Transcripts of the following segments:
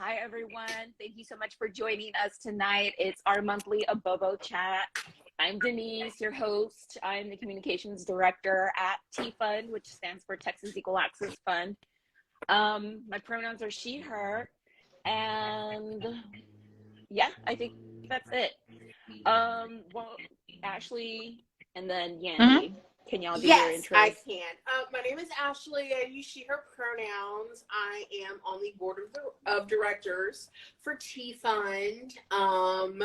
Hi, everyone. Thank you so much for joining us tonight. It's our monthly Abobo Chat. I'm Denise, your host. I'm the communications director at T-Fund, which stands for Texas Equal Access Fund. My pronouns are she, her, and yeah, I think that's it. Well, Ashley and then Yandy, can y'all do your intros? Yes, I can. My name is Ashley. I use she, her pronouns. I am on the board of directors for T-Fund. And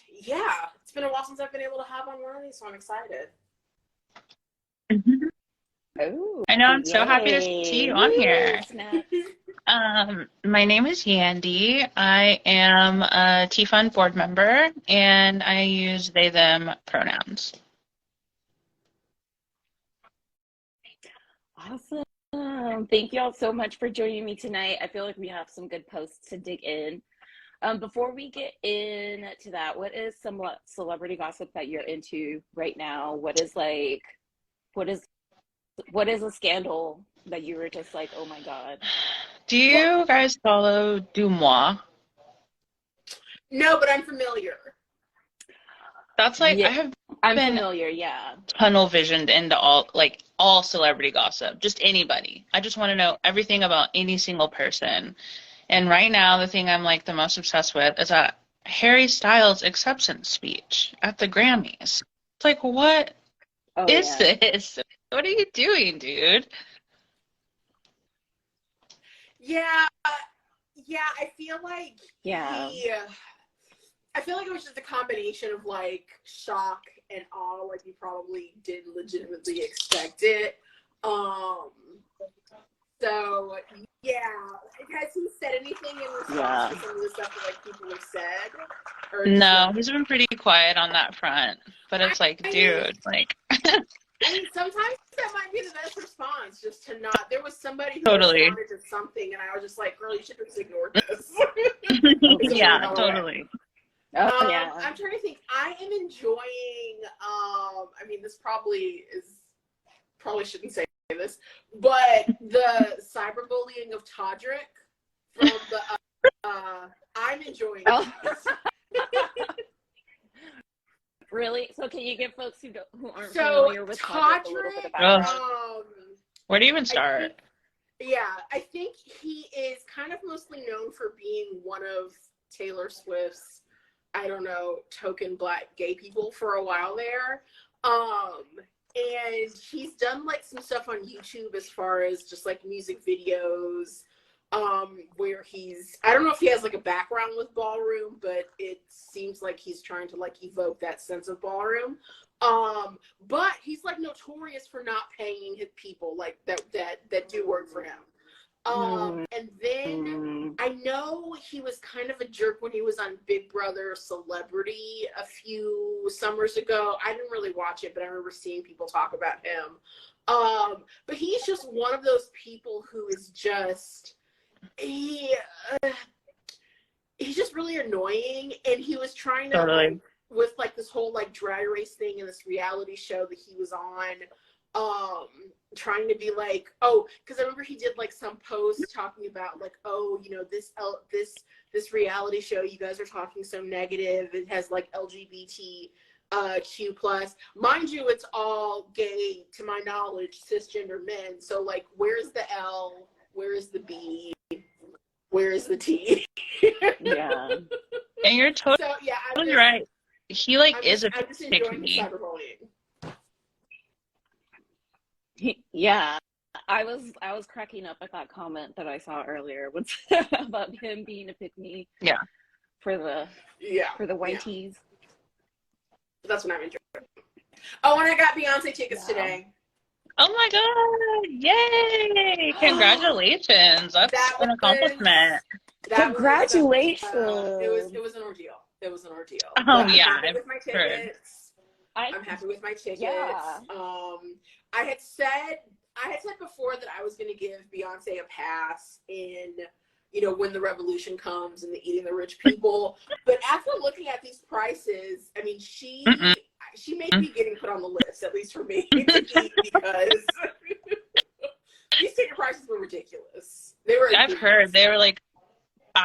yeah, it's been a while since I've been able to hop on one of these, so I'm excited. Oh, I know. I'm so happy to see you on here. My name is Yandy. I am a T-Fund board member, and I use they, them pronouns. Awesome. Thank you all so much for joining me tonight. I feel like we have some good posts to dig in. Before we get into that, what is some celebrity gossip that you're into right now? What is a scandal that you were just like, oh my God? Do you guys follow Dumois? No, but I'm familiar. That's like, Yeah, I'm been familiar, yeah. tunnel visioned into all celebrity gossip, just anybody. I just want to know everything about any single person. And right now, the thing I'm like the most obsessed with is that Harry Styles' acceptance speech at the Grammys. It's like, what is this? What are you doing, dude? Yeah, I feel like I feel like it was just a combination of like shock and awe, like you probably didn't legitimately expect it. So yeah, has he said anything in response to some of the stuff that like people have said? No, he's been pretty quiet on that front. But it's like, dude, like. I mean, sometimes that might be the best response, just to not. There was somebody who Totally responded to something, and I was just like, girl, you should have just ignored this. Yeah, totally. I'm trying to think. I am enjoying, I mean, this probably shouldn't say this, but the cyberbullying of Todrick from the, I'm enjoying it. Really? So can you give folks who aren't familiar with Todrick a little bit about where do you even start? I think he is kind of mostly known for being one of Taylor Swift's, I don't know, token black gay people for a while there. And he's done like some stuff on YouTube as far as just like music videos, where I don't know if he has like a background with ballroom, but it seems like he's trying to like evoke that sense of ballroom. But he's like notorious for not paying his people like that do work for him. And then I know he was kind of a jerk when he was on Big Brother Celebrity a few summers ago. I didn't really watch it, but I remember seeing people talk about him. But he's just one of those people who is just, he's just really annoying. And he was trying to, like, with like this whole like drag race thing and this reality show that he was on, trying to be like, because I remember he did like some post talking about like, you know, this reality show, you guys are talking so negative, it has like LGBT Q plus. Mind you, it's all gay, to my knowledge, cisgender men. So like, where's the L? Where is the B? Where is the T? Yeah. And you're totally right. He like is a I'm just enjoying the cyberbullying. Yeah, I was cracking up at that comment that I saw earlier about him being a pick-me. Yeah. For the white tees. That's what I'm enjoying. Oh, and I got Beyonce tickets today. Oh my God! Yay! Congratulations! That's an accomplishment. Congratulations! It was an ordeal. Oh but yeah, I'm happy with my tickets. I'm happy with my tickets. Yeah. I had said before that I was going to give Beyonce a pass in, you know, When the Revolution Comes and the Eating the Rich People. But after looking at these prices, I mean, she may be getting put on the list, at least for me, to eat, because these ticket prices were ridiculous. I've heard they were like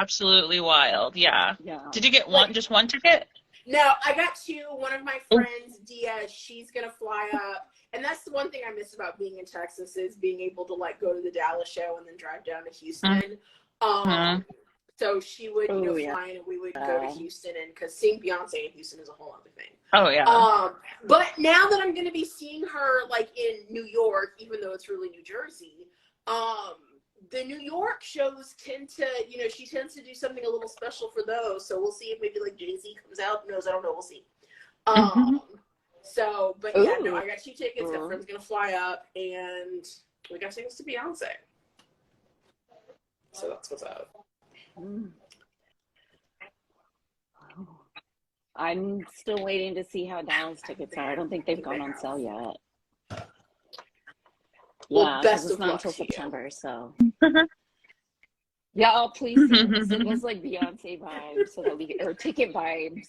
absolutely wild. Yeah. Yeah. Did you get Like, just one ticket? No, I got two. One of my Oh. friends, Dia, she's gonna fly up, and that's the one thing I miss about being in Texas is being able to like go to the Dallas show and then drive down to Houston. Mm-hmm. So she would, Oh, yeah. fly in, and we would go to Houston, and because seeing Beyonce in Houston is a whole other thing. Oh yeah. But now that I'm gonna be seeing her like in New York, even though it's really New Jersey, the New York shows tend to, she tends to do something a little special for those. So we'll see if maybe like Jay-Z comes out. Who knows? I don't know. We'll see. So, but yeah, no, I got two tickets. My friend's gonna fly up, and we got tickets to Beyonce. So that's what's up. I'm still waiting to see how Dallas tickets are. I don't think they've gone on sale yet. Well, Yeah, best it's of not luck until to you. September, so. Yeah, oh, please send us like Beyonce vibes so that or ticket vibes.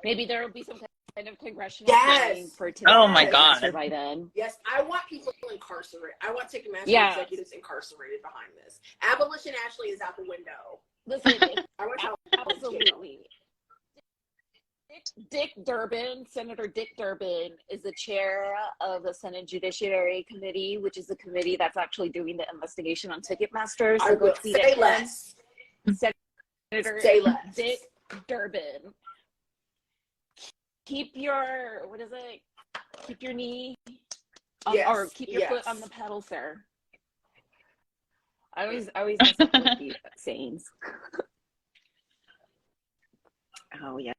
Maybe there will be some kind of congressional hearing for Oh my Ticketmaster God. by then. Yes, I want people incarcerated. I want Ticketmaster executives incarcerated behind this. Abolition Ashley is out the window. Listen, I want to absolutely. Senator Dick Durbin is the chair of the Senate Judiciary Committee, which is the committee that's actually doing the investigation on Ticketmaster. So I will say less. Senator Say less. Dick Durbin. Keep your knee or keep your foot on the pedal, sir. I always mess up with these sayings. Oh yeah.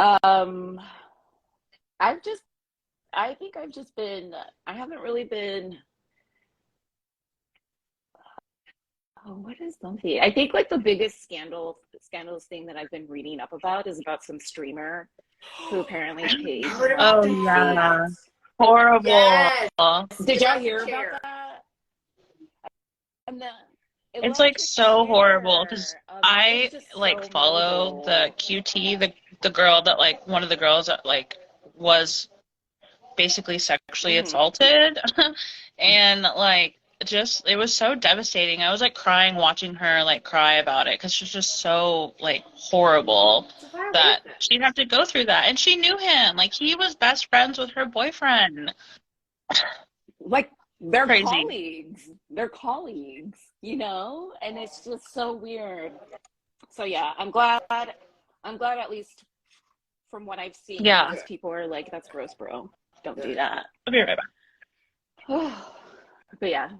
I haven't really been, what is something? I think like the biggest scandalous thing that I've been reading up about is about some streamer who apparently paid. Oh yeah. Horrible. Yes. Did y'all hear about that? And it's like so horrible because I like follow the QT, the girl that like one of the girls that like was basically sexually assaulted and like just it was so devastating. I was like crying watching her like cry about it because she's just so like horrible that she'd have to go through that. And she knew him, like he was best friends with her boyfriend. Like they're crazy. They're colleagues, and it's just so weird. So yeah, I'm glad at least from what I've seen, because people are like, that's gross, bro. Don't do that. I'll be right back. But yeah.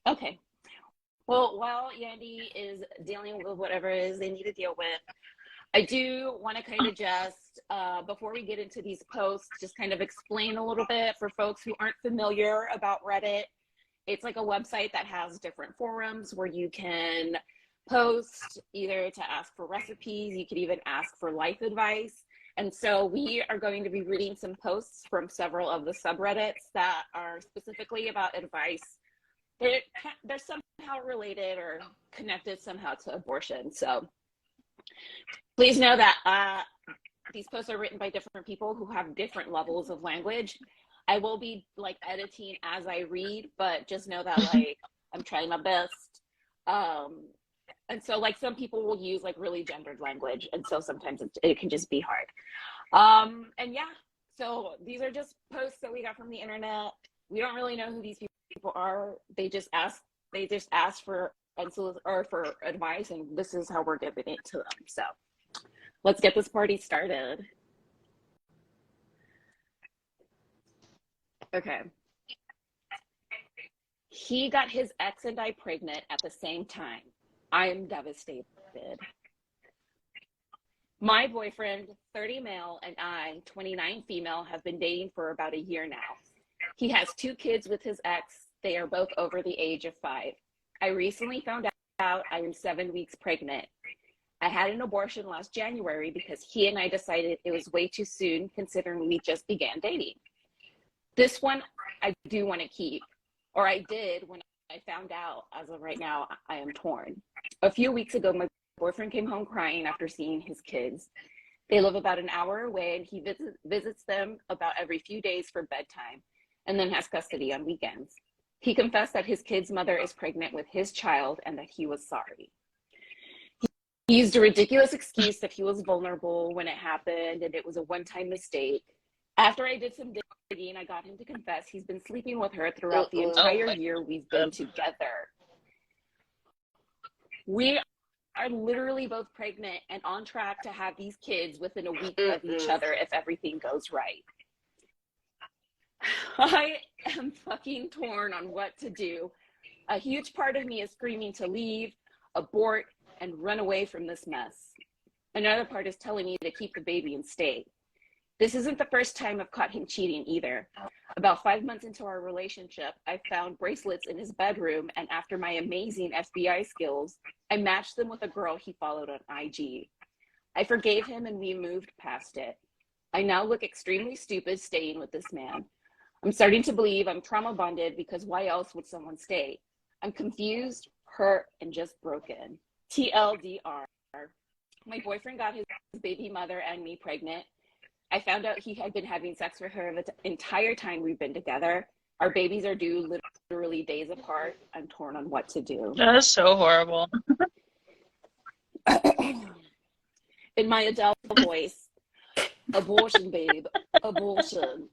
Okay. Well, while Yandy is dealing with whatever it is they need to deal with, I do want to kind of just, before we get into these posts, just kind of explain a little bit for folks who aren't familiar about Reddit. It's like a website that has different forums where you can post either to ask for recipes, you could even ask for life advice. And so we are going to be reading some posts from several of the subreddits that are specifically about advice. They're somehow related or connected somehow to abortion. So please know that these posts are written by different people who have different levels of language. I will be like editing as I read, but just know that like I'm trying my best. And so like some people will use like really gendered language. And so sometimes it can just be hard. And yeah, so these are just posts that we got from the internet. We don't really know who these people are. They just ask for advice, and this is how we're giving it to them. So let's get this party started. Okay. He got his ex and I pregnant at the same time. I am devastated. My boyfriend, 30 male, and I, 29 female, have been dating for about a year now. He has 2 kids with his ex. They are both over the age of 5. I recently found out I am 7 weeks pregnant. I had an abortion last January because he and I decided it was way too soon considering we just began dating. This one I do want to keep, or I did when I found out. As of right now, I am torn. A few weeks ago, my boyfriend came home crying after seeing his kids. They live about an hour away, and he visits them about every few days for bedtime and then has custody on weekends. He confessed that his kid's mother is pregnant with his child and that he was sorry. used a ridiculous excuse that he was vulnerable when it happened and it was a one-time mistake. After I did some digging, I got him to confess he's been sleeping with her throughout the entire year we've been together. We are literally both pregnant and on track to have these kids within a week of each other if everything goes right. I am fucking torn on what to do. A huge part of me is screaming to leave, abort, and run away from this mess. Another part is telling me to keep the baby and stay. This isn't the first time I've caught him cheating either. About 5 months into our relationship, I found bracelets in his bedroom, and after my amazing FBI skills, I matched them with a girl he followed on IG. I forgave him and we moved past it. I now look extremely stupid staying with this man. I'm starting to believe I'm trauma bonded because why else would someone stay? I'm confused, hurt, and just broken. TLDR. My boyfriend got his baby mother and me pregnant. I found out he had been having sex with her the entire time we've been together. Our babies are due literally days apart. I'm torn on what to do. That is so horrible. In my Adele voice, abortion, babe, abortion.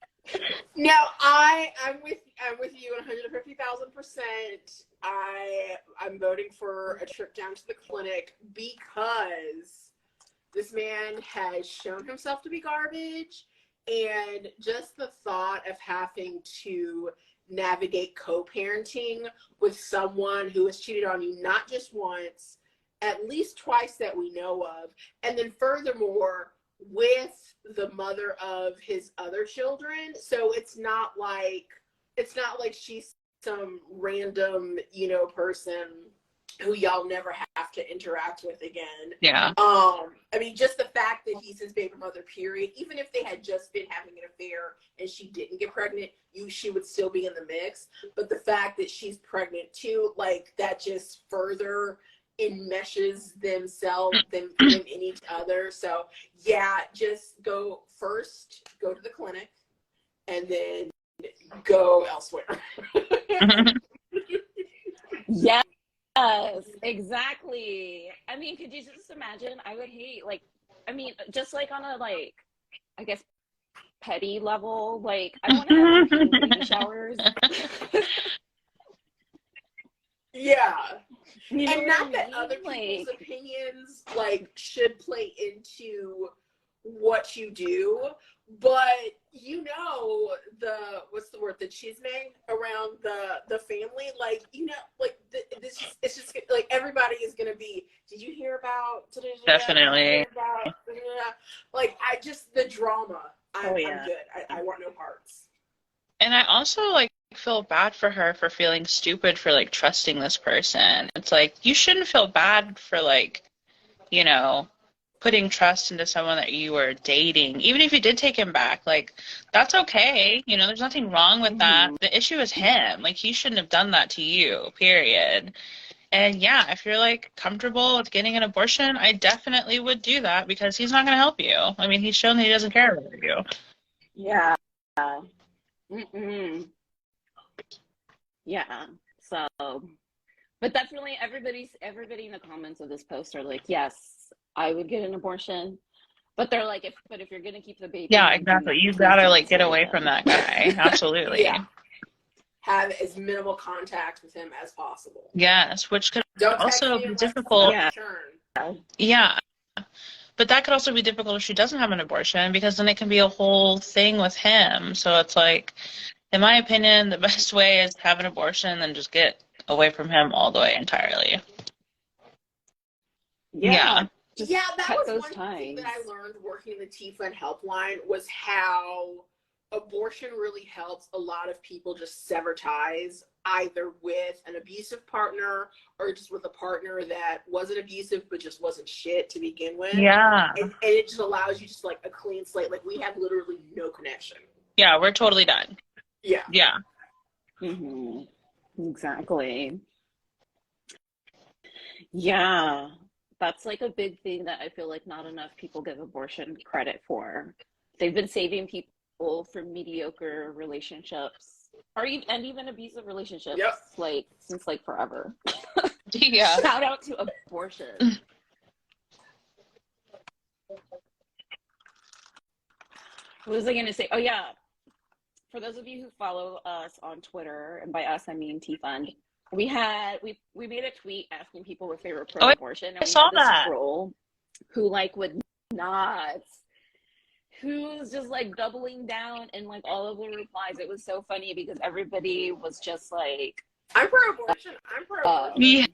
No, I'm with you 150,000%. I'm voting for a trip down to the clinic because this man has shown himself to be garbage, and just the thought of having to navigate co-parenting with someone who has cheated on you not just once, at least twice that we know of, and then furthermore with the mother of his other children. So it's not like she's some random, person who y'all never have to interact with again. Yeah. I mean, just the fact that he's his baby mother, period, even if they had just been having an affair and she didn't get pregnant, she would still be in the mix. But the fact that she's pregnant too, like, that just further enmeshes them in each other. So yeah, just go to the clinic and then go elsewhere. Yes, exactly. I mean, could you just imagine? I would hate, just like on a, I guess, petty level, I want to have baby showers. Yeah. And not that other people's opinions should play into what you do, but the chisme around the family, it's just like everybody is gonna be, did you hear about Definitely. The drama. I'm good. I want no parts. And I also feel bad for her for feeling stupid for trusting this person. It's you shouldn't feel bad for putting trust into someone that you were dating. Even if you did take him back, that's okay. There's nothing wrong with that. The issue is him. He shouldn't have done that to you, period. And yeah, if you're comfortable with getting an abortion, I definitely would do that because he's not going to help you. I mean, he's shown that he doesn't care about you. Yeah. Yeah. So, but definitely everybody in the comments of this post are yes, I would get an abortion. But they're if you're gonna keep the baby. Yeah, exactly. You gotta get away from that guy. Absolutely. Yeah. Have as minimal contact with him as possible. Yes, which could also be difficult. Yeah. But that could also be difficult if she doesn't have an abortion, because then it can be a whole thing with him. So it's in my opinion, the best way is have an abortion and then just get away from him all the way entirely. Yeah. That was one thing that I learned working the T-Fund helpline, was how abortion really helps a lot of people just sever ties, either with an abusive partner or just with a partner that wasn't abusive but just wasn't shit to begin with. Yeah. And it just allows you just a clean slate. We have literally no connection. Yeah, we're totally done. Yeah. Yeah. Exactly. Yeah. That's a big thing that I feel not enough people give abortion credit for. They've been saving people from mediocre relationships, or even abusive relationships, since forever. Yeah. Shout out to abortion. What was I going to say? Oh, yeah. For those of you who follow us on Twitter, and by us, I mean T-Fund, we made a tweet asking people if they were Oh, pro-abortion, and I we saw had this that. troll who, like, would not, who's just, like, doubling down in, like, all of the replies. It was so funny because everybody was just, like, I'm pro-abortion. I'm pro-abortion. Yeah.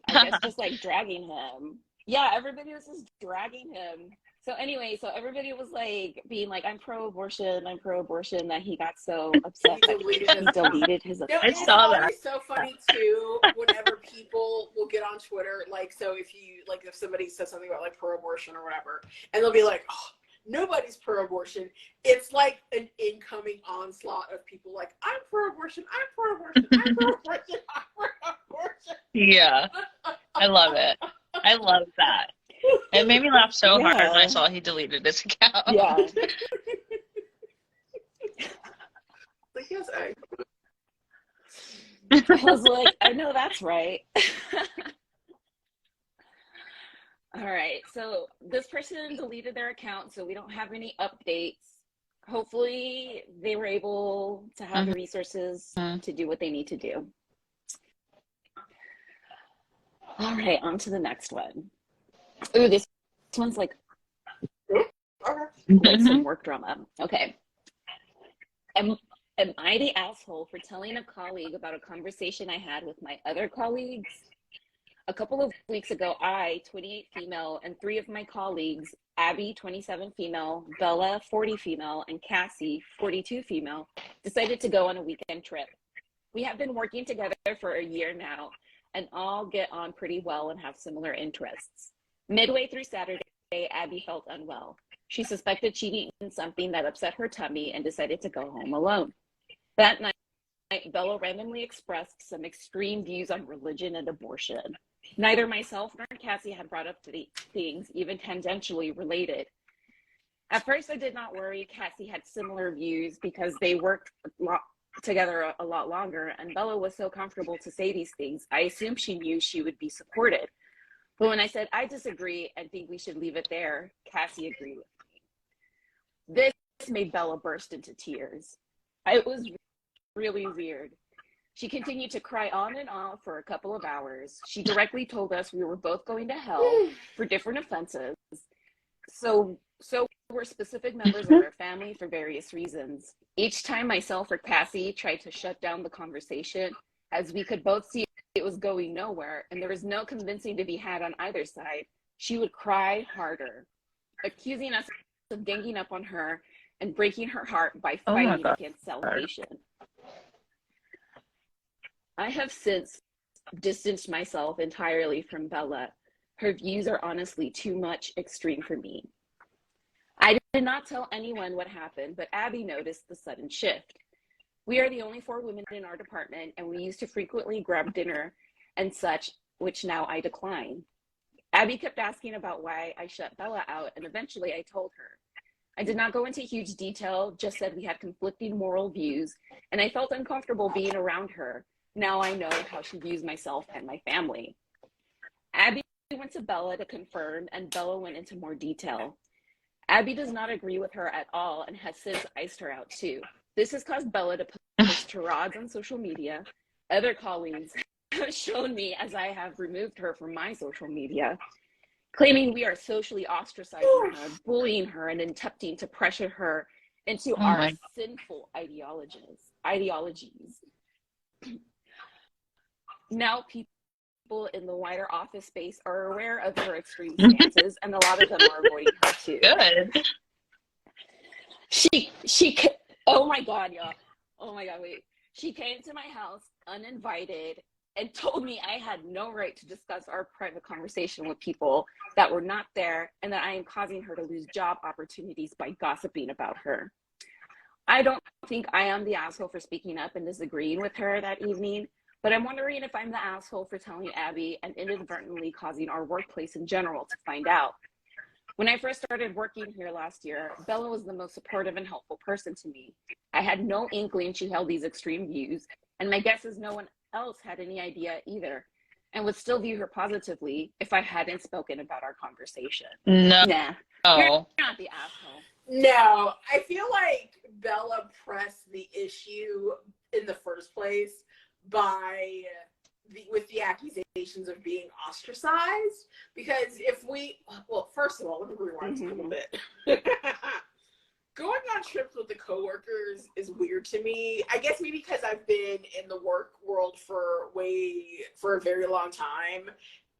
I guess just, like, dragging him. Yeah, everybody was just dragging him. So anyway, so everybody was like being like, I'm pro-abortion, that he got so upset He that deleted he his account. deleted his No, account. I it's saw that. always so funny too whenever people will get on Twitter, like, so if you, like, if somebody says something about, like, pro-abortion or whatever, and they'll be like, oh, nobody's pro-abortion. It's like an incoming onslaught of people like, I'm pro-abortion, I'm pro-abortion, I'm pro-abortion, I'm pro-abortion. Yeah. I love it. I love that. It made me laugh so hard when I saw he deleted his account. Yeah. Like, yes, I was like, I know that's right. All right, so this person deleted their account, so we don't have any updates. Hopefully they were able to have the resources to do what they need to do. All right, on to the next one. Ooh, this one's like some work drama. Okay. Am I the asshole for telling a colleague about a conversation I had with my other colleagues? A couple of weeks ago, I, 28 female, and 3 of my colleagues, Abby, 27 female, Bella, 40 female, and Cassie, 42 female, decided to go on a weekend trip. We have been working together for a year now and all get on pretty well and have similar interests. Midway through Saturday, Abby felt unwell. She suspected she'd eaten something that upset her tummy and decided to go home alone. That night, Bella randomly expressed some extreme views on religion and abortion. Neither myself nor Cassie had brought up the things even tangentially related. At first, I did not worry. Cassie had similar views because they worked together a lot longer, and Bella was so comfortable to say these things. I assumed she knew she would be supported. But when I said I disagree and think we should leave it there, Cassie agreed with me. This made Bella burst into tears. It was really weird. She continued to cry on and on for a couple of hours. She directly told us we were both going to hell for different offenses. So were specific members of our family for various reasons. Each time myself or Cassie tried to shut down the conversation, as we could both see it was going nowhere and there was no convincing to be had on either side, she would cry harder, accusing us of ganging up on her and breaking her heart by fighting against salvation. I have since distanced myself entirely from Bella. Her views are honestly too much extreme for me. I did not tell anyone what happened, but Abby noticed the sudden shift. We are the only 4 women in our department, and we used to frequently grab dinner and such, which now I decline. Abby kept asking about why I shut Bella out, and eventually I told her. I did not go into huge detail, just said we had conflicting moral views, and I felt uncomfortable being around her. Now I know how she views myself and my family. Abby went to Bella to confirm, and Bella went into more detail. Abby does not agree with her at all and has since iced her out too. This has caused Bella to post tirades on social media. Other colleagues have shown me, as I have removed her from my social media, claiming we are socially ostracizing her, bullying her, and attempting to pressure her into our sinful ideologies. Now people in the wider office space are aware of her extreme stances, and a lot of them are avoiding her too. Good. Oh my God, y'all. Oh my God, wait. She came to my house uninvited and told me I had no right to discuss our private conversation with people that were not there, and that I am causing her to lose job opportunities by gossiping about her. I don't think I am the asshole for speaking up and disagreeing with her that evening, but I'm wondering if I'm the asshole for telling Abby and inadvertently causing our workplace in general to find out. When I first started working here last year, Bella was the most supportive and helpful person to me. I had no inkling she held these extreme views, and my guess is no one else had any idea either, and would still view her positively if I hadn't spoken about our conversation. No. Nah, you're not the asshole. No, I feel like Bella pressed the issue in the first place by with the accusations of being ostracized. Because well, first of all, let me rewind a little bit. Going on trips with the coworkers is weird to me. I guess maybe because I've been in the work world for a very long time,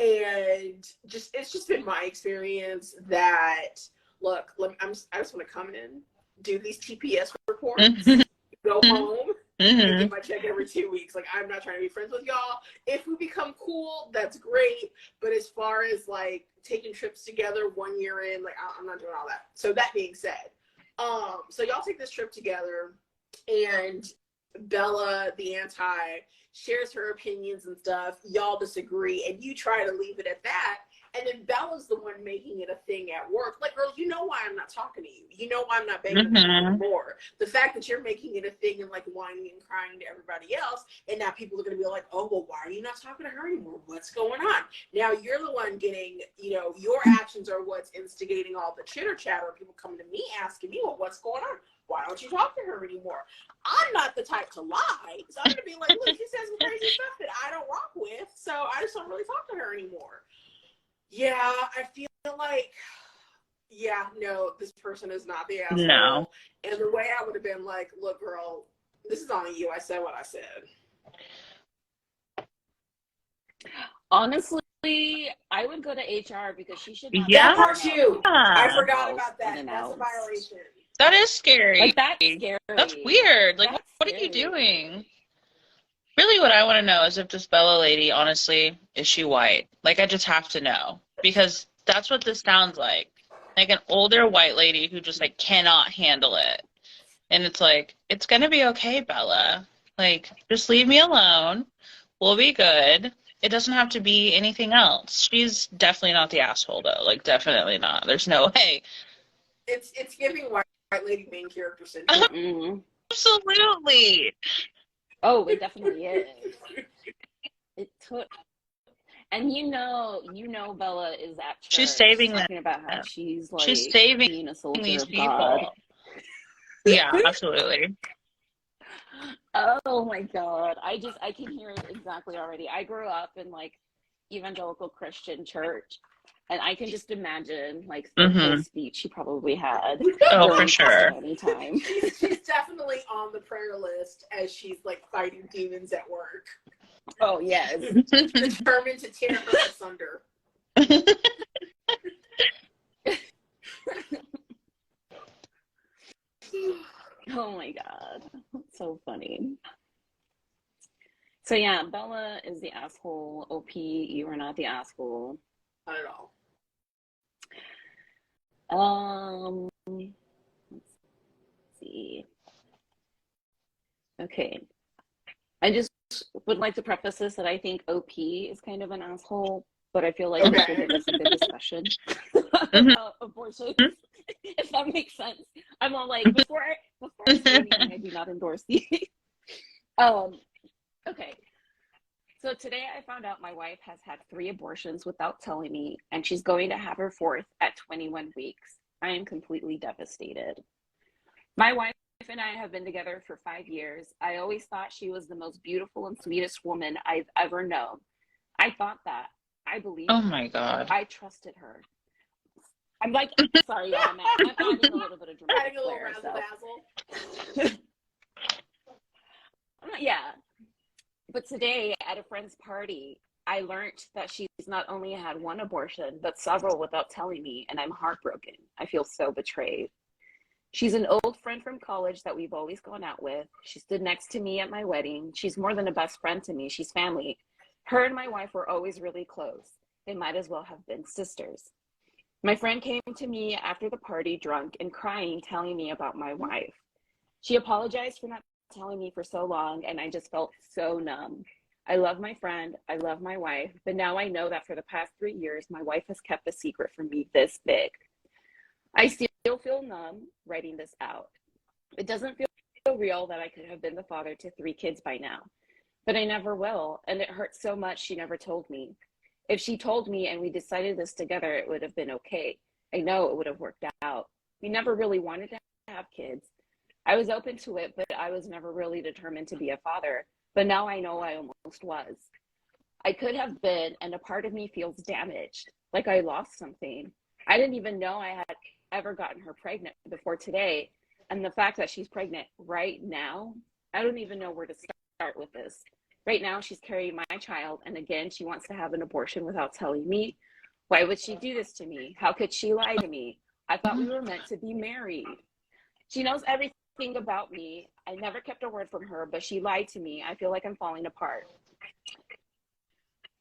and it's just been my experience that look, I just want to come in, do these TPS reports, go home, and get my check every 2 weeks. Like, I'm not trying to be friends with y'all. If we become cool, that's great. But as far as like taking trips together 1 year in, like I'm not doing all that. So that being said, so y'all take this trip together, and Bella, the anti, shares her opinions and stuff. Y'all disagree, and you try to leave it at that. And then Bella's the one making it a thing at work. Like, girl, you know why I'm not talking to you. You know why I'm not begging you anymore. The fact that you're making it a thing and like whining and crying to everybody else, and now people are going to be like, oh, well, why are you not talking to her anymore? What's going on? Now you're the one getting, your actions are what's instigating all the chitter chatter. People coming to me asking me, well, what's going on? Why don't you talk to her anymore? I'm not the type to lie. So I'm going to be like, look, she says some crazy stuff that I don't rock with. So I just don't really talk to her anymore. Yeah, I feel like, no, this person is not the asshole. No. And the way I would have been like, look, girl, this is on you. I said what I said. Honestly, I would go to HR because she should not. That part too. I forgot about that. That's a violation. That is scary. Like, that's scary. That's weird. Like, what are you doing? Really, what I want to know is if this Bella lady, honestly, is she white? Like, I just have to know. Because that's what this sounds like. Like an older white lady who just, like, cannot handle it. And it's like, it's going to be okay, Bella. Like, just leave me alone. We'll be good. It doesn't have to be anything else. She's definitely not the asshole, though. Like, definitely not. There's no way. It's giving white lady main character syndrome. Absolutely. Oh, it definitely is. It took, and Bella is at church. She's saving talking about how she's like saving being a soldier these of people. God. Yeah, absolutely. Oh my God, I can hear it exactly already. I grew up in like evangelical Christian church, and I can just imagine like the full speech she probably had. Oh, for sure. Time. She's definitely on the prayer list as she's like fighting demons at work. Oh yes, determined to tear her asunder. Oh my God, that's so funny. So yeah, Bella is the asshole. OP, you are not the asshole. Not at all. Let's see. Okay. I just would like to preface this that I think OP is kind of an asshole, but I feel like we should have a good discussion about abortion, if that makes sense. I'm all like, before I say anything, I do not endorse the okay. So today I found out my wife has had 3 abortions without telling me, and she's going to have her 4th at 21 weeks. I am completely devastated. My wife and I have been together for 5 years. I always thought she was the most beautiful and sweetest woman I've ever known. I thought that. I believed Oh my God. I trusted her. I'm like, sorry, y'all. I'm adding a little bit of dramatic flair. Yeah. But today at a friend's party, I learned that she's not only had 1 abortion, but several without telling me, and I'm heartbroken. I feel so betrayed. She's an old friend from college that we've always gone out with. She stood next to me at my wedding. She's more than a best friend to me. She's family. Her and my wife were always really close. They might as well have been sisters. My friend came to me after the party, drunk and crying, telling me about my wife. She apologized for not telling me for so long, and I just felt so numb. I love my friend, I love my wife, but now I know that for the past 3 years, my wife has kept a secret from me this big. I still feel numb writing this out. It doesn't feel real that I could have been the father to 3 kids by now, but I never will, and it hurts so much she never told me. If she told me and we decided this together, it would have been okay. I know it would have worked out. We never really wanted to have kids. I was open to it, but I was never really determined to be a father. But now I know I almost was. I could have been, and a part of me feels damaged, like I lost something. I didn't even know I had ever gotten her pregnant before today. And the fact that she's pregnant right now, I don't even know where to start with this. Right now, she's carrying my child, and again, she wants to have an abortion without telling me. Why would she do this to me? How could she lie to me? I thought we were meant to be married. She knows everything about me. I never kept a word from her, but she lied to me. I feel like I'm falling apart.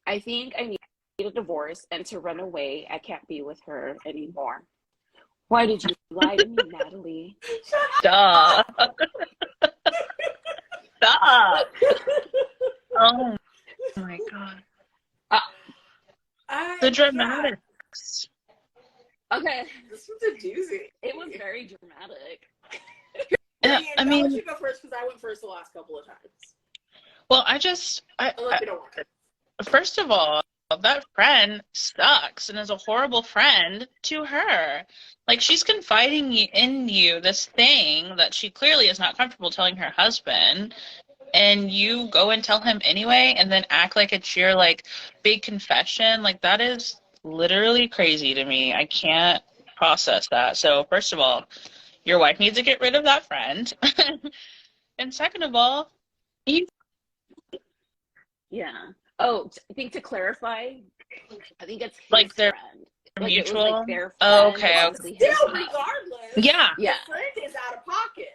I think I need a divorce and to run away. I can't be with her anymore. Why did you lie to me, Natalie? Duh. Stop. Oh my God. The dramatics. Okay. This was a doozy. It was very dramatic. Yeah, I mean, I'll let you go first because I went first the last couple of times. well, first of all, that friend sucks and is a horrible friend to her. Like, she's confiding in you this thing that she clearly is not comfortable telling her husband, and you go and tell him anyway and then act like it's your, like, big confession. Like, that is literally crazy to me. I can't process that. So, first of all, your wife needs to get rid of that friend. And second of all, you... Yeah. Oh, I think to clarify, I think it's his Like, they're friend. mutual? It was like their friend. Oh, okay. Still, regardless, Yeah. the friend is out of pocket.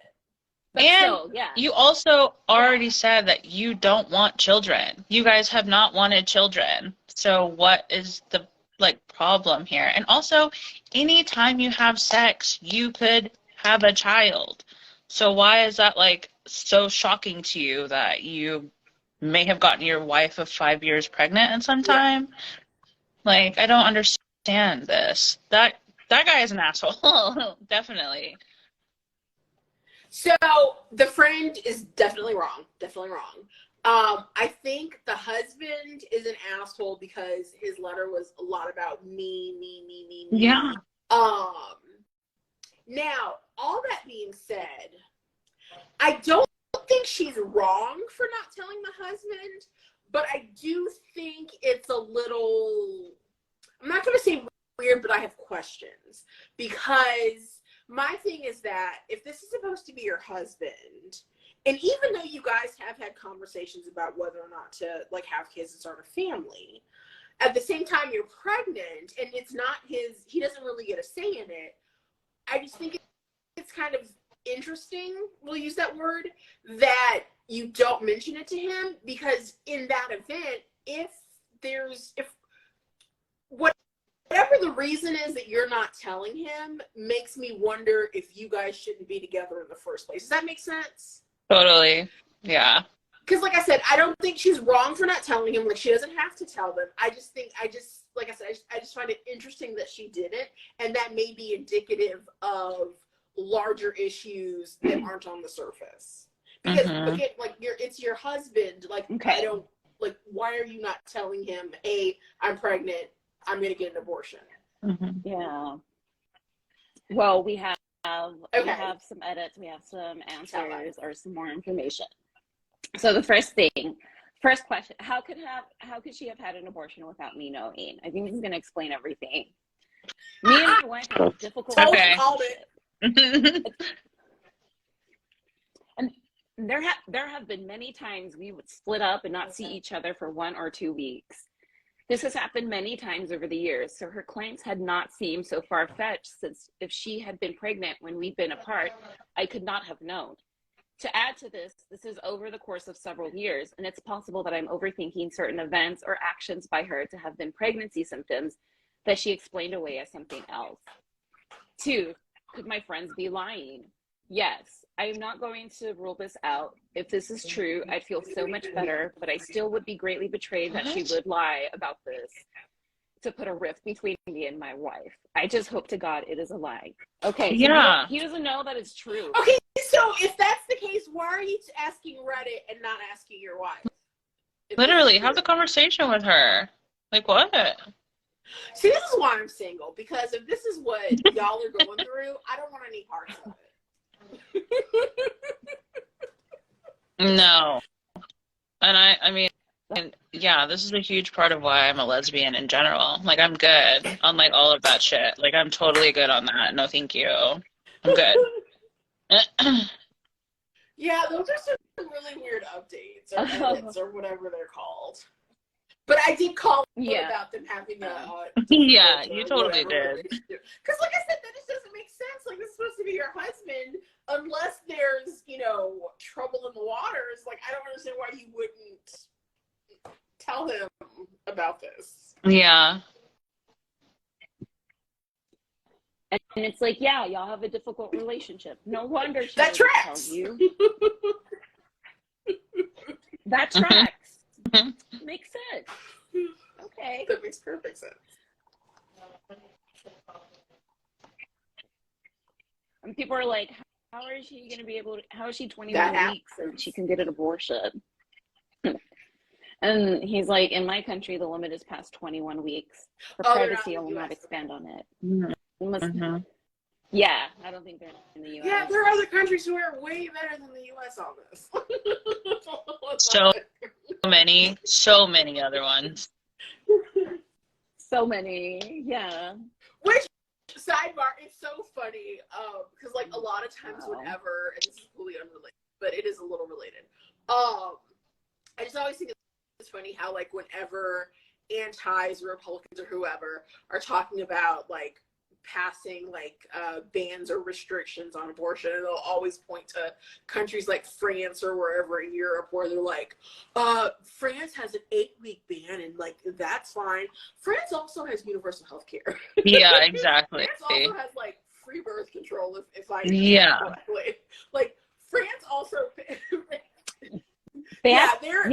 But And still, yeah. you also already said that you don't want children. You guys have not wanted children. So what is the, like, problem here? And also, anytime you have sex, you could have a child. So why is that, like, so shocking to you that you may have gotten your wife of 5 years pregnant at some time? Yeah. Like, I don't understand this. That guy is an asshole. Definitely. So the friend is definitely wrong. Definitely wrong. I think the husband is an asshole because his letter was a lot about me. Yeah. Now, all that being said, I don't think she's wrong for not telling the husband, but I do think it's a little, I'm not going to say weird, but I have questions, because my thing is that if this is supposed to be your husband, and even though you guys have had conversations about whether or not to, like, have kids and start a family, at the same time you're pregnant and it's not his, he doesn't really get a say in it. I just think it's kind of interesting, we'll use that word, that you don't mention it to him, because in that event, whatever the reason is that you're not telling him, makes me wonder if you guys shouldn't be together in the first place. Does that make sense? Totally. Yeah. Because, like I said, I don't think she's wrong for not telling him. Like, she doesn't have to tell them. I just find it interesting that she didn't, and that may be indicative of larger issues that aren't on the surface. Because again, like, it's your husband. Like, okay. I don't, like, why are you not telling him, hey, I'm pregnant, I'm gonna get an abortion? Yeah. Well, we have some edits, we have some answers or some more information. So the first question, how could she have had an abortion without me knowing? I think this is going to explain everything. Me and my wife have a difficult relationship. And there have been many times we would split up and not see each other for 1 or 2 weeks. This has happened many times over the years, so her claims had not seemed so far-fetched, since if she had been pregnant when we've been apart, I could not have known. To add to this is over the course of several years, and it's possible that I'm overthinking certain events or actions by her to have been pregnancy symptoms that she explained away as something else. 2, could my friends be lying? Yes, I am not going to rule this out. If this is true, I'd feel so much better, but I still would be greatly betrayed that she would lie about this to put a rift between me and my wife. I just hope to God it is a lie. Okay, so yeah. He doesn't know that it's true. Okay, so if that's the case, why are you asking Reddit and not asking your wife? Literally, have the conversation with her. Like, what? See, this is why I'm single, because if this is what y'all are going through, I don't want any parts of it. No. And I mean, and yeah, this is a huge part of why I'm a lesbian in general. Like, I'm good on like all of that shit. Like, I'm totally good on that. No, thank you. I'm good. Yeah, those are some really weird updates or edits or whatever they're called. But I did call about them having a yeah, you totally did. Because, like I said, that just doesn't make sense. Like, this is supposed to be your husband, unless there's, you know, trouble in the waters. Like, I don't understand why you wouldn't tell him about this. Yeah. And it's like, yeah, y'all have a difficult relationship. No wonder she that tracks. Tell you. That tracks. Makes sense. Okay. That makes perfect sense. And people are like, how is she going to be able to, how is she 21 weeks and she can get an abortion? And he's like, in my country, the limit is past 21 weeks. For privacy, I will not expand on it. Mm-hmm. Yeah, I don't think they're in the U.S. Yeah, there are other countries who are way better than the U.S. on this. So many other ones. So many, yeah. Which, sidebar, it's so funny, because, like, a lot of times whenever, and this is completely unrelated, but it is a little related, I just always think it's funny how, like, whenever antis or Republicans or whoever are talking about, like, passing like bans or restrictions on abortion, and they'll always point to countries like France or wherever in Europe where they're like, France has an 8-week ban and like that's fine. France also has universal health care. Yeah, exactly. France also has like free birth control if I correctly. Like France also they have paid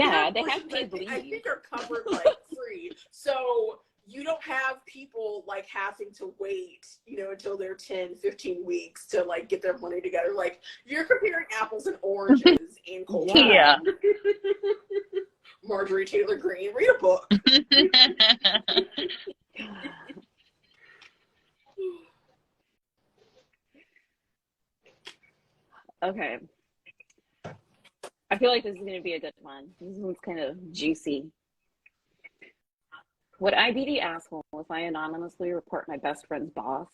leave. I think are covered like free. So you don't have people like having to wait, you know, until they're 10, 15 weeks to like get their money together. Like you're comparing apples and oranges in culture. Yeah. Marjorie Taylor Greene, read a book. Okay. I feel like this is going to be a good one. This one's kind of juicy. Would I be the asshole if I anonymously report my best friend's boss?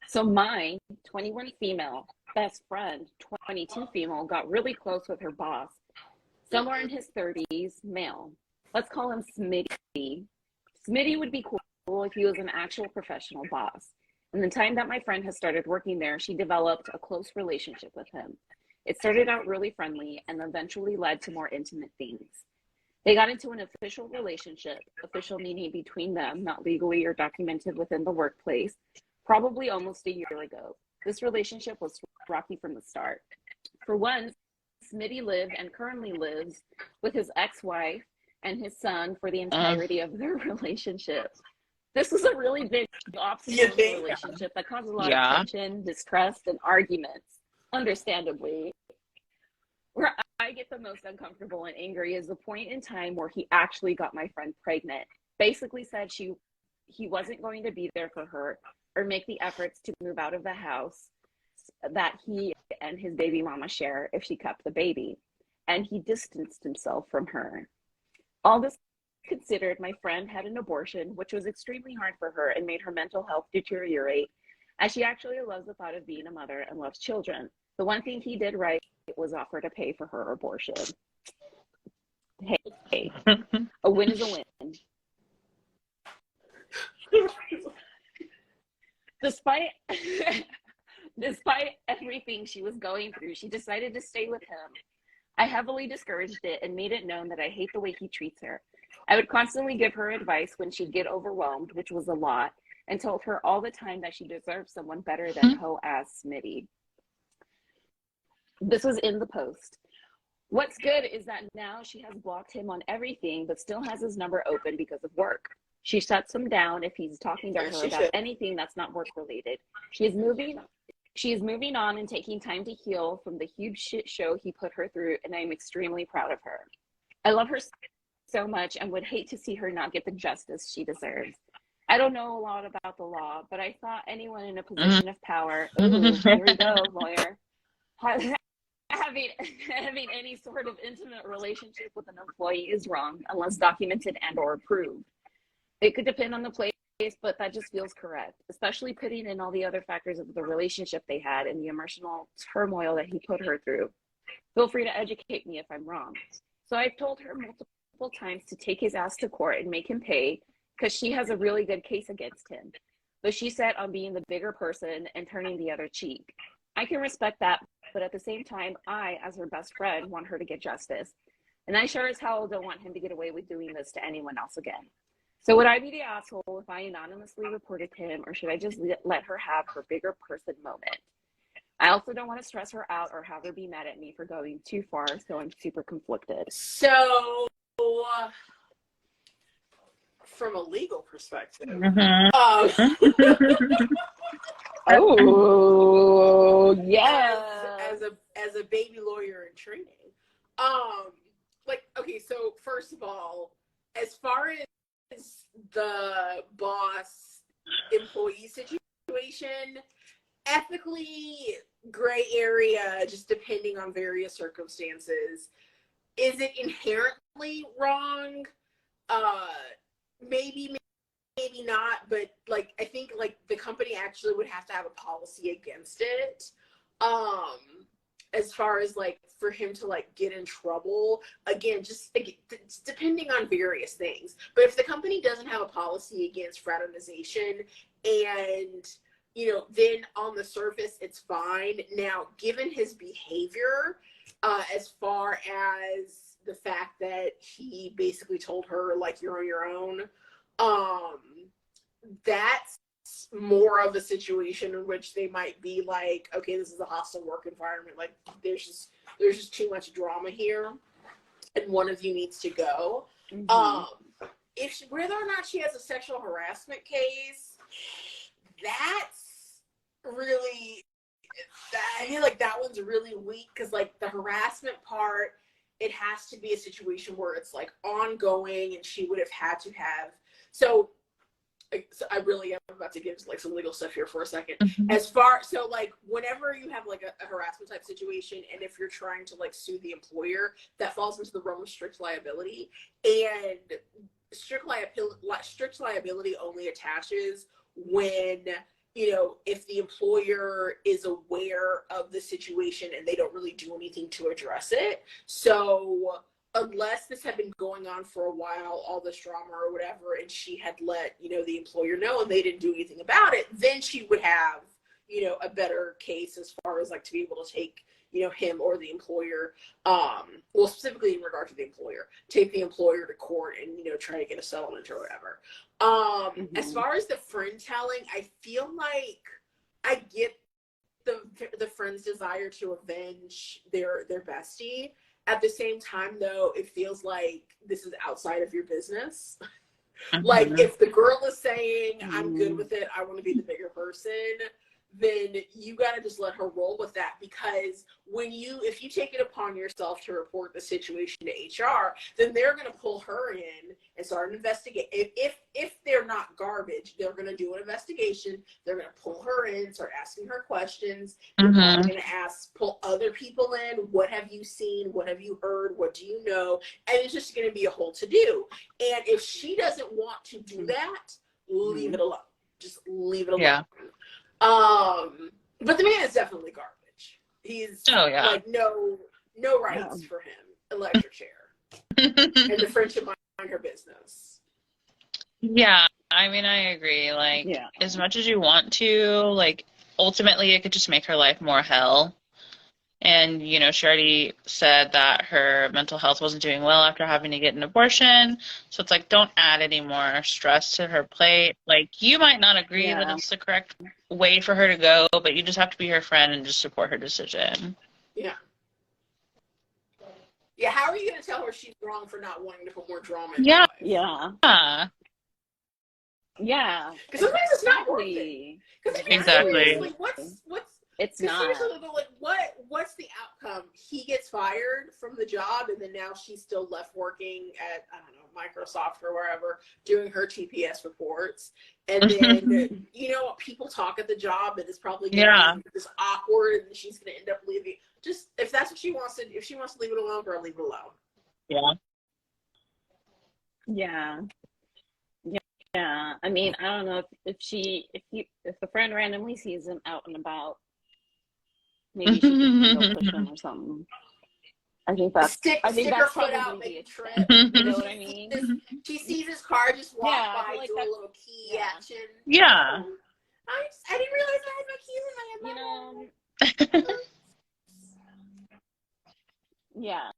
So my 21 female best friend, 22 female, got really close with her boss, somewhere in his 30s, male. Let's call him Smitty. Smitty would be cool if he was an actual professional boss. In the time that my friend has started working there, she developed a close relationship with him. It started out really friendly and eventually led to more intimate things. They got into an official relationship, official meaning between them, not legally or documented within the workplace, probably almost a year ago. This relationship was rocky from the start. For one, Smitty lived and currently lives with his ex-wife and his son for the entirety of their relationship. This was a really big obstacle in the relationship that caused a lot of tension, distrust, and arguments, understandably. Where I get the most uncomfortable and angry is the point in time where he actually got my friend pregnant. Basically said he wasn't going to be there for her or make the efforts to move out of the house that he and his baby mama share if she kept the baby. And he distanced himself from her. All this considered, my friend had an abortion, which was extremely hard for her and made her mental health deteriorate, as she actually loves the thought of being a mother and loves children. The one thing he did right was offer to pay for her abortion. Hey, a win is a win. Despite everything she was going through, she decided to stay with him. I heavily discouraged it and made it known that I hate the way he treats her. I would constantly give her advice when she'd get overwhelmed, which was a lot, and told her all the time that she deserved someone better than hoe-ass Smitty. This was in the post. What's good is that now she has blocked him on everything, but still has his number open because of work. She shuts him down if he's talking to her about anything that's not work related. She is moving on and taking time to heal from the huge shit show he put her through, and I'm extremely proud of her. I love her so much and would hate to see her not get the justice she deserves. I don't know a lot about the law, but I thought anyone in a position of power, ooh, here we go, lawyer, having any sort of intimate relationship with an employee is wrong unless documented and or approved. It could depend on the place, but that just feels correct, especially putting in all the other factors of the relationship they had and the emotional turmoil that he put her through. Feel free to educate me if I'm wrong. So I've told her multiple times to take his ass to court and make him pay because she has a really good case against him. But she's set on being the bigger person and turning the other cheek. I can respect that, but at the same time, I, as her best friend, want her to get justice. And I sure as hell don't want him to get away with doing this to anyone else again. So would I be the asshole if I anonymously reported him, or should I just let her have her bigger person moment? I also don't want to stress her out or have her be mad at me for going too far, so I'm super conflicted. So, from a legal perspective, oh yeah, as a baby lawyer in training, like, okay, so first of all, as far as the boss employee situation, ethically gray area, just depending on various circumstances. Is it inherently wrong? Maybe not, but like I think like the company actually would have to have a policy against it. As far as like for him to like get in trouble, again, just depending on various things. But if the company doesn't have a policy against fraternization, and you know, then on the surface it's fine. Now, given his behavior, as far as the fact that he basically told her like you're on your own, that's more of a situation in which they might be like, okay, this is a hostile work environment. Like there's just too much drama here, and one of you needs to go. If whether or not she has a sexual harassment case, that's really, I feel like that one's really weak, because like the harassment part, it has to be a situation where it's like ongoing, and she would have had to have. So I really am about to give like some legal stuff here for a second. So like whenever you have like a harassment type situation, and if you're trying to like sue the employer, that falls into the realm of strict liability. And strict liability only attaches when, you know, if the employer is aware of the situation and they don't really do anything to address it. So unless this had been going on for a while, all this drama or whatever, and she had let, you know, the employer know and they didn't do anything about it, then she would have, you know, a better case as far as like to be able to take, you know, him or the employer, well, specifically in regard to the employer, take the employer to court and, you know, try to get a settlement or whatever. As far as the friend telling, I feel like I get the friend's desire to avenge their bestie. At the same time, though, it feels like this is outside of your business. Like, if the girl is saying, I'm good with it, I want to be the bigger person, then you got to just let her roll with that. Because if you take it upon yourself to report the situation to HR, then they're going to pull her in and start an investigation. If they're not garbage, they're going to do an investigation. They're going to pull her in, start asking her questions. They're probably going to pull other people in. What have you seen? What have you heard? What do you know? And it's just going to be a whole to-do. And if she doesn't want to do that, leave it alone. Just leave it alone. Yeah. But the man is definitely garbage. He's like no rights for him. Electric chair. And the friendship mind her business. Yeah, I mean, I agree. Like, as much as you want to, like, ultimately it could just make her life more hell. And, you know, she already said that her mental health wasn't doing well after having to get an abortion. So it's like, don't add any more stress to her plate. Like, you might not agree that it's the correct way for her to go, but you just have to be her friend and just support her decision. Yeah. Yeah, how are you going to tell her she's wrong for not wanting to put more drama in her life? Yeah. Because sometimes it's not worth it. Exactly. Like, what's It's not. Seriously, though, like, what's the outcome? He gets fired from the job, and then now she's still left working at, I don't know, Microsoft or wherever, doing her TPS reports. And then, you know, people talk at the job, and it's probably going to be this awkward, and she's going to end up leaving. Just, if that's what she wants to, if she wants to leave it alone, girl, leave it alone. Yeah. Yeah. Yeah. I mean, I don't know if a friend randomly sees him out and about, maybe she could go push him or something. I think that's stick her foot out, make a trip. You know what I mean? She sees his car just walk by, like do a little key action. Yeah. I didn't realize I had my keys in my hand. Yeah,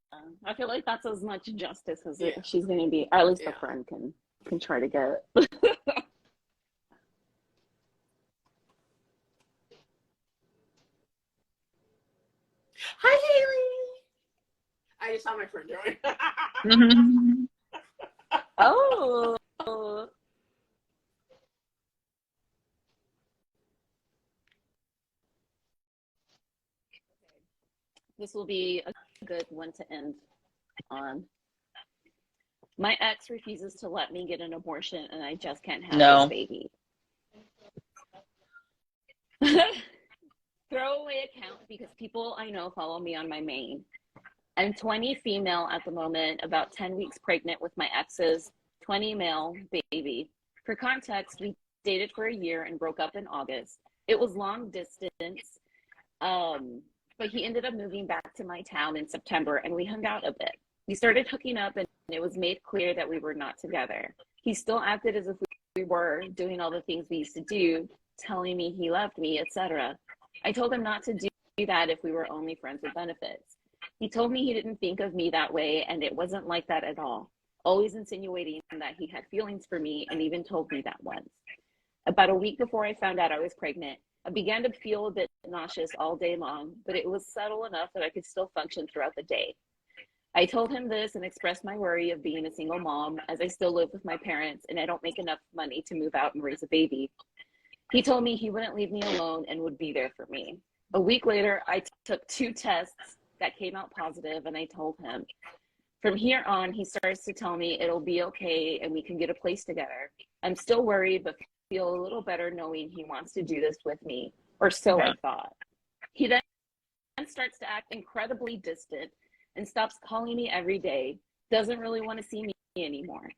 I feel like that's as much justice as she's going to be. Or at least the friend can try to get. Hi, Haley. I just saw my friend join. Oh. This will be a good one to end on. My ex refuses to let me get an abortion, and I just can't have this baby. Throwaway account because people I know follow me on my main. I'm 20 female at the moment, about 10 weeks pregnant with my ex's 20 male baby. For context, we dated for a year and broke up in August. It was long distance, but he ended up moving back to my town in September, and we hung out a bit. We started hooking up, and it was made clear that we were not together. He still acted as if we were, doing all the things we used to do, telling me he loved me, etc. I told him not to do that if we were only friends with benefits. He told me he didn't think of me that way, and it wasn't like that at all, always insinuating that he had feelings for me, and even told me that once. About a week before I found out I was pregnant, I began to feel a bit nauseous all day long, but it was subtle enough that I could still function throughout the day. I told him this and expressed my worry of being a single mom, as I still live with my parents and I don't make enough money to move out and raise a baby. He told me he wouldn't leave me alone and would be there for me. A week later, I took 2 tests that came out positive, and I told him. From here on, he starts to tell me it'll be okay and we can get a place together. I'm still worried, but feel a little better knowing he wants to do this with me, or so I thought. He then starts to act incredibly distant and stops calling me every day, doesn't really want to see me anymore.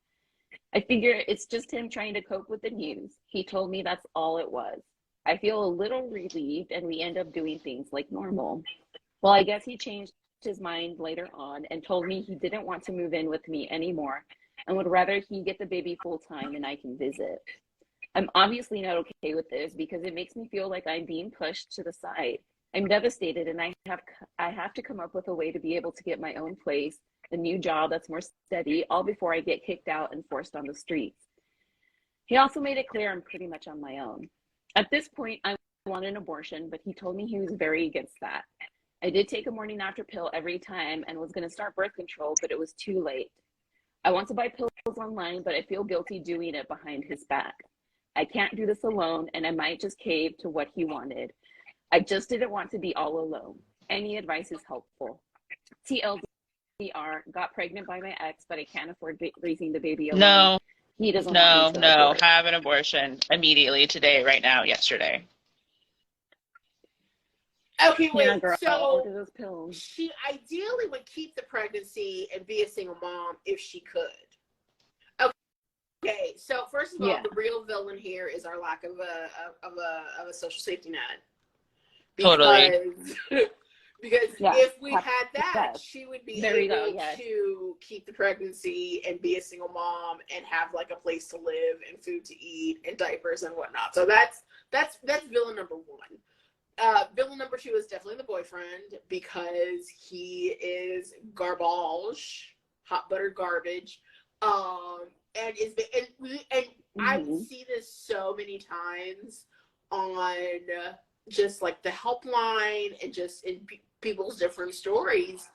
I figure it's just him trying to cope with the news. He told me that's all it was. I feel a little relieved, and we end up doing things like normal. Well, I guess he changed his mind later on and told me he didn't want to move in with me anymore and would rather he get the baby full time and I can visit. I'm obviously not okay with this because it makes me feel like I'm being pushed to the side. I'm devastated, and I have to come up with a way to be able to get my own place, a new job that's more steady, all before I get kicked out and forced on the streets. He also made it clear I'm pretty much on my own. At this point, I want an abortion, but he told me he was very against that. I did take a morning after pill every time and was going to start birth control, but it was too late. I want to buy pills online, but I feel guilty doing it behind his back. I can't do this alone, and I might just cave to what he wanted. I just didn't want to be all alone. Any advice is helpful. TLDR, got pregnant by my ex, but I can't afford raising the baby alone. No. He doesn't want me to abort. Have an abortion immediately, today, right now, yesterday. Okay, wait. Yeah, girl, so order those pills. She ideally would keep the pregnancy and be a single mom if she could. Okay, so first of all, the real villain here is our lack of a social safety net. Totally. Because if we had that, she would be able to keep the pregnancy and be a single mom and have like a place to live and food to eat and diapers and whatnot. So that's villain number 1. Villain number 2 is definitely the boyfriend, because he is garbage, hot buttered garbage. And I would see this so many times on just like the helpline and just in people's different stories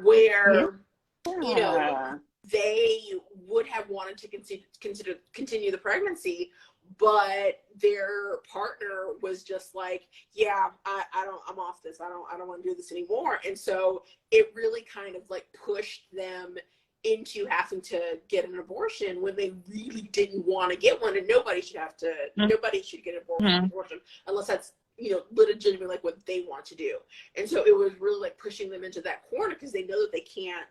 where, you know, they would have wanted to continue the pregnancy, but their partner was just like, yeah, I'm off this. I don't want to do this anymore. And so it really kind of like pushed them into having to get an abortion when they really didn't want to get one. And nobody should get an abortion unless that's, legitimately like what they want to do. And so it was really like pushing them into that corner because they know that they can't,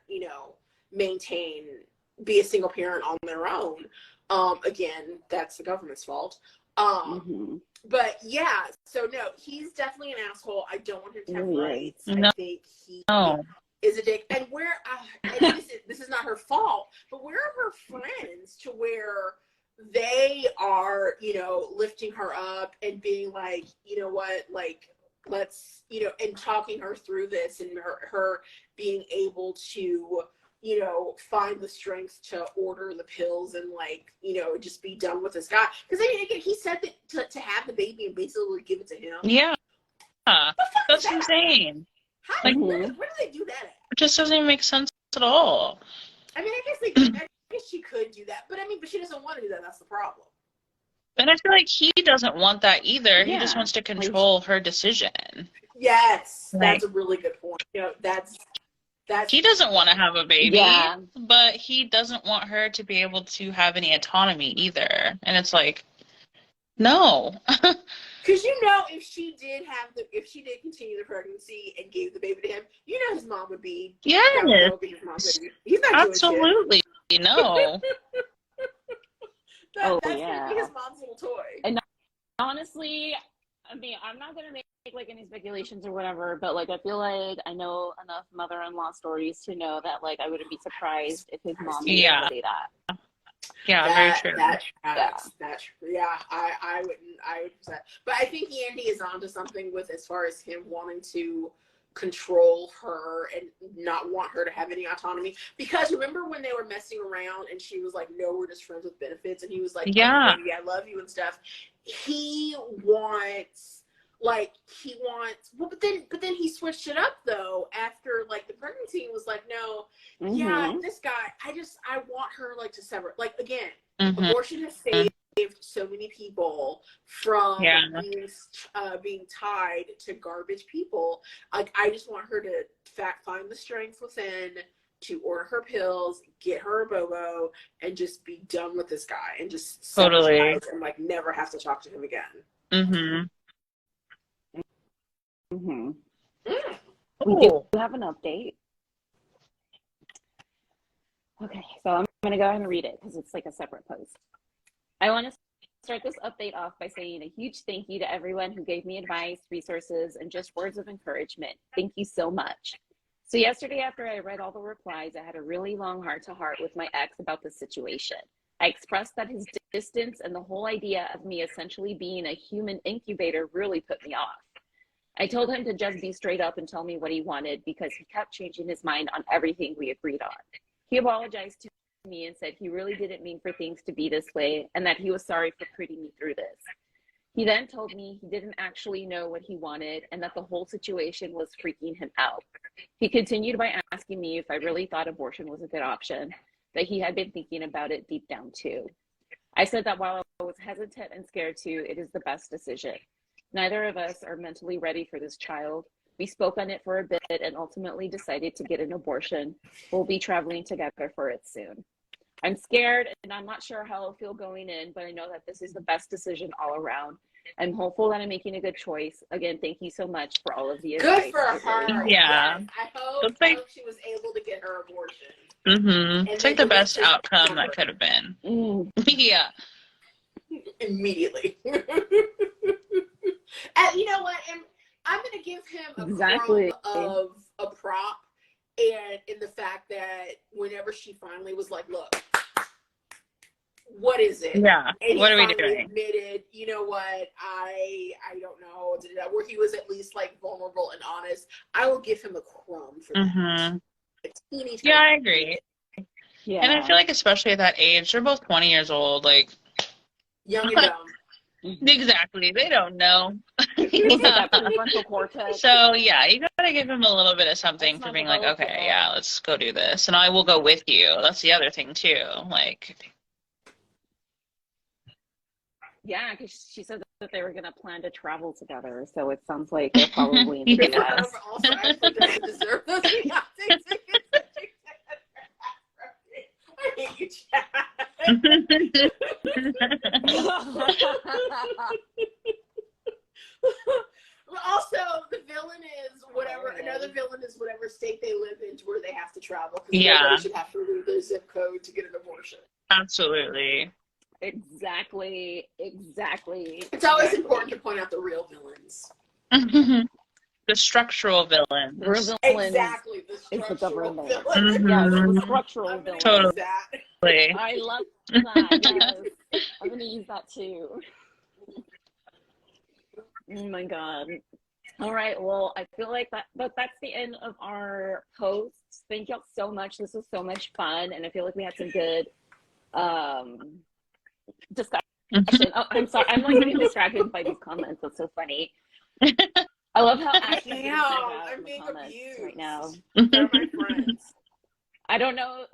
be a single parent on their own. Again, that's the government's fault. But yeah, so no, he's definitely an asshole. I don't want him to have rights. No. I think he is a dick. And where, and this is not her fault, but where are her friends to where they are, lifting her up and being like, you know what, like, let's, and talking her through this, and her being able to, find the strength to order the pills and like, just be done with this guy. Because I mean, again, he said that to have the baby and basically give it to him. Yeah. That's insane. How, like, where do they do that at? It just doesn't even make sense at all. I mean, I guess she could do that, but she doesn't want to do that. That's the problem. And I feel like he doesn't want that either. He just wants to control her decision. Yes, that's a really good point. That's he doesn't want to have a baby, but he doesn't want her to be able to have any autonomy either. And it's like, no. Because if she did continue the pregnancy and gave the baby to him, his mom would be. Yes. He's not absolutely doing shit. No. That's his mom's little toy. And honestly, I mean, I'm not gonna make like any speculations or whatever, but like I feel like I know enough mother-in-law stories to know that like I wouldn't be surprised if his mom would say that. Yeah, very true. I would say. But I think Andy is onto something with as far as him wanting to control her and not want her to have any autonomy. Because remember when they were messing around and she was like, no, we're just friends with benefits, and he was like, yeah, baby, I love you and stuff. He wants, well, but then he switched it up though after like the pregnancy and was like, no, this guy, I want her like to sever. Like again, abortion has saved so many people from being tied to garbage people. Like I just want her to find the strength within to order her pills, get her a Abobo, and just be done with this guy and just totally and like never have to talk to him again. We do have an update. Okay, so I'm going to go ahead and read it because it's like a separate post. I want to start this update off by saying a huge thank you to everyone who gave me advice, resources, and just words of encouragement. Thank you so much. So yesterday, after I read all the replies, I had a really long heart-to-heart with my ex about the situation. I expressed that his distance and the whole idea of me essentially being a human incubator really put me off. I told him to just be straight up and tell me what he wanted because he kept changing his mind on everything we agreed on. He apologized to me and said he really didn't mean for things to be this way and that he was sorry for putting me through this. He then told me he didn't actually know what he wanted and that the whole situation was freaking him out. He continued by asking me if I really thought abortion was a good option, that he had been thinking about it deep down too. I said that while I was hesitant and scared too, it is the best decision. Neither of us are mentally ready for this child. We spoke on it for a bit and ultimately decided to get an abortion. We'll be traveling together for it soon. I'm scared and I'm not sure how I'll feel going in, but I know that this is the best decision all around. I'm hopeful that I'm making a good choice. Again, thank you so much for all of the advice. Good for her. Yeah. Yes. I hope she was able to get her abortion. It's like the best outcome that could have been. Yeah. Immediately. And you know what? And I'm going to give him a crumb of a prop, and in the fact that whenever she finally was like, look, what is it? Yeah. And what are we doing? Admitted, you know what? I don't know. Where he was at least like vulnerable and honest. I will give him a crumb for that. Yeah, I agree. Yeah. And I feel like especially at that age, they're both 20 years old, like young and dumb. Exactly. They don't know. With Yeah. that prefrontal cortex. So yeah, you gotta give him a little bit of something It's for not being like, developed okay, yet. yeah, let's go do this, and I will go with you. That's the other thing too. Like, Yeah, because she said that they were going to plan to travel together. So it sounds like they're probably into Good for yeah. her, that. but also Ashley doesn't deserve those Beyonce tickets that she said. I hate you, Chad. Also, the villain is whatever. Another villain is whatever state they live in, to where they have to travel, because Yeah. nobody should have to leave their zip code to get an abortion. Absolutely. Exactly. It's always important to point out the real villains. The structural The villains. real villain Exactly, the is the structural government. villain. Yes, the Mhm. structural I'm gonna villain. use that. Totally. I love that. Yes. I'm going to use that too. Oh my God. All right. Well, I feel like that's the end of our posts. Thank y'all so much. This was so much fun. And I feel like we had some good discussion. Oh, I'm sorry. I'm like getting distracted by these comments. That's so funny. I love how I Ashley's getting am. called out I'm in the being comments abused right now. They're my friends. I don't know.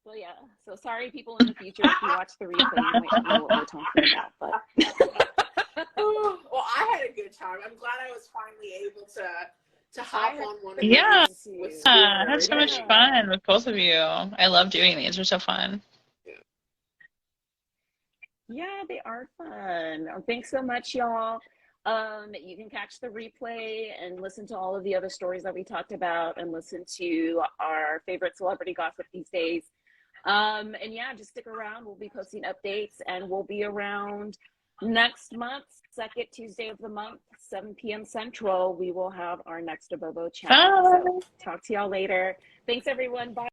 So yeah. So sorry, people in the future, if you watch the replay, you might not know what we're talking about. But Well, I had a good time. I'm glad I was finally able to hop on one of Yeah. these with school I and had so everything. much fun with both of you. I love doing these. They're so fun. yeah, they are fun. Thanks so much, y'all. You can catch the replay and listen to all of the other stories that we talked about, and listen to our favorite celebrity gossip these days. And yeah, just stick around. We'll be posting updates, and we'll be around next month, second Tuesday of the month, 7 p.m. Central. We will have our next Abobo Chat. Bye. So talk to y'all later. Thanks, everyone. Bye.